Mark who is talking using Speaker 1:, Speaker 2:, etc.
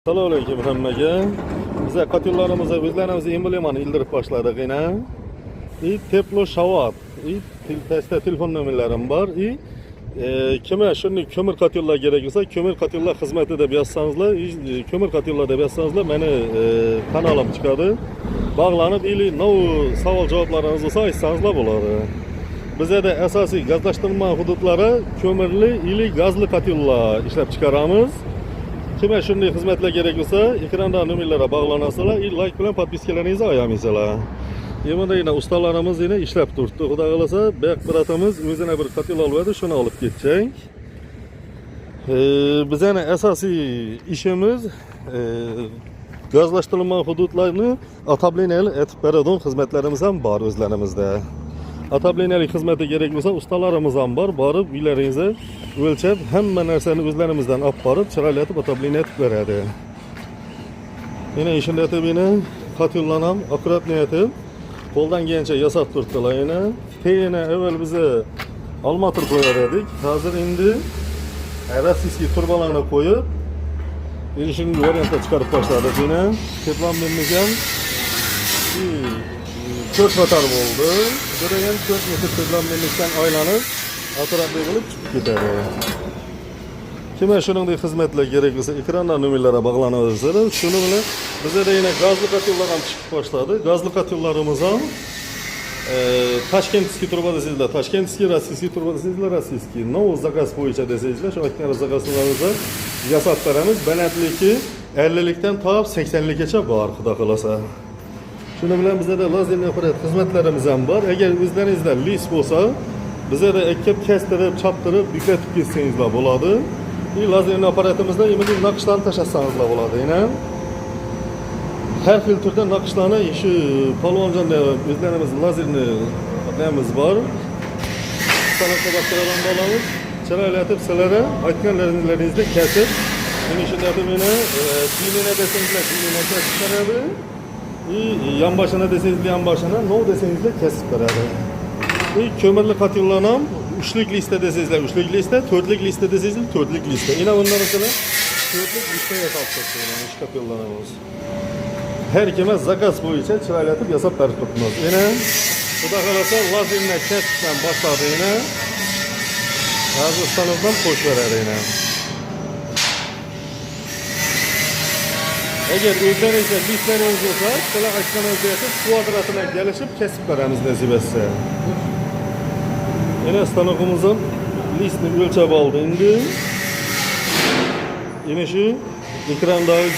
Speaker 1: Assalomu alaykum hammaga. Biza qatyollarimizni o'zlarimiz emblemani ildirib boshladik yana. Teplo shavat. Testa telefon nomerlarim bor. Kimga shunday ko'mir qatyollar kerak bo'lsa, ko'mir qatyollar xizmati deb yozsangizlar, ko'mir qatyollar deb yozsangizlar, meni kanalim chiqadi. Bog'lanib, nov savol javoblaringiz bo'lsa aytsangizlar bo'ladi. Bizda asosiy gazlashtirma hududlari ko'mirli ili gazli qatyollar ishlab chiqaramiz. Kimga shunday xizmatlar kerak bo'lsa, ekranda nomerlarga bog'lanasizlar, like bilan podpiskalaringizni qo'yaminsizlar. Yana yine ustalarımız yine ishlab turibdi. Xudo xolasa, bek biratimiz o'zina bir qatyol oladi, shuni olib ketchang. Bizning asosiy ishimiz gazlashtirilma hududlarni otopleniyali etib beradigan xizmatlarimiz ham bor o'zlarimizda. Otopleniyali xizmati kerak bo'lsa, ustalarimiz ham bor. Borib, uylaringizni o'lchab, hamma narsani o'zlarimizdan olib borib, chiroyli etib otopleniya etib beradi. Yine ishini etib, qatyollarni ham akkuratniy etib qo'ldan kelgancha yasab turibdilar. Teyini evvel bize almatır koyardik. Hazır indi rossiyskiy turbalarni qo'yib, ishini variantda chiqarib boshladik. Teplamimiz ham 4 metre bo'ldi. Birigan 4 metr teplamimizdan aylanib, akkuratli bo'lib chiqib ketadi. Kimga shuningdek xizmatlar kerak bo'lsa, ekranda nomerlarga bog'lanaverasizlar. Shuni bilan bizda yana gazli qatyollar ham chiqib boshladi. Gazli qatyollarimiz ham Toshkentskiy turba desangizlar, Toshkentskiy, rossiyskiy turba desangizlar, rossiyskiy. Nov zakaz bo'yicha desangizlar, shu aytgan zakazlarimizni yasab beramiz. Balandligi 50 likdan top 80 likgacha bor, xudo xolasa. Shuni bilan bizda lazerli apparat xizmatlarimiz ham bor. Agar o'zlaringizda lis bo'lsa, bizda ekkib, kestirib, choptirib, yuklatib ketsangizlar bo'ladi. Lazerli apparatimizda yemini naqshlarni tashlasangizlar bo'ladi. Her xil turda naqshlarni shu polvonjonda o'zlarimiz lazerni qilamiz bor. Sanatga boshqalardan bo'lamiz. Chiroyli etib sizlarga aytganlaringizni kesib, men shunday etib dinini desangizlar, dinini kesib beradi. Yan başına desangizlar, yan başına, nov desangizlar kesib beradi. Ko'mirli qatyollarni ham uchlik lista desangizlar, uchlik lista, to'rtlik lista desangizlar, to'rtlik lista. Yine bundan sonra to'rtlik lista yasab turibmiz, ish qatyollarimiz. Her kime zakaz bo'yicha chiroyli etib yasab berib turibmiz. Xudo xolasa lazerni kesishdan boshladi. Hozir ustalardan qo'shib beradi. Eğer o'zlaringizda listlaringiz bo'lsa, sizlar aytganingizda kvadratına kelishib kesib beramiz nasib etsa. Yine stanogimizdan listni o'lchab oldi endi. Yine shu ekrandagi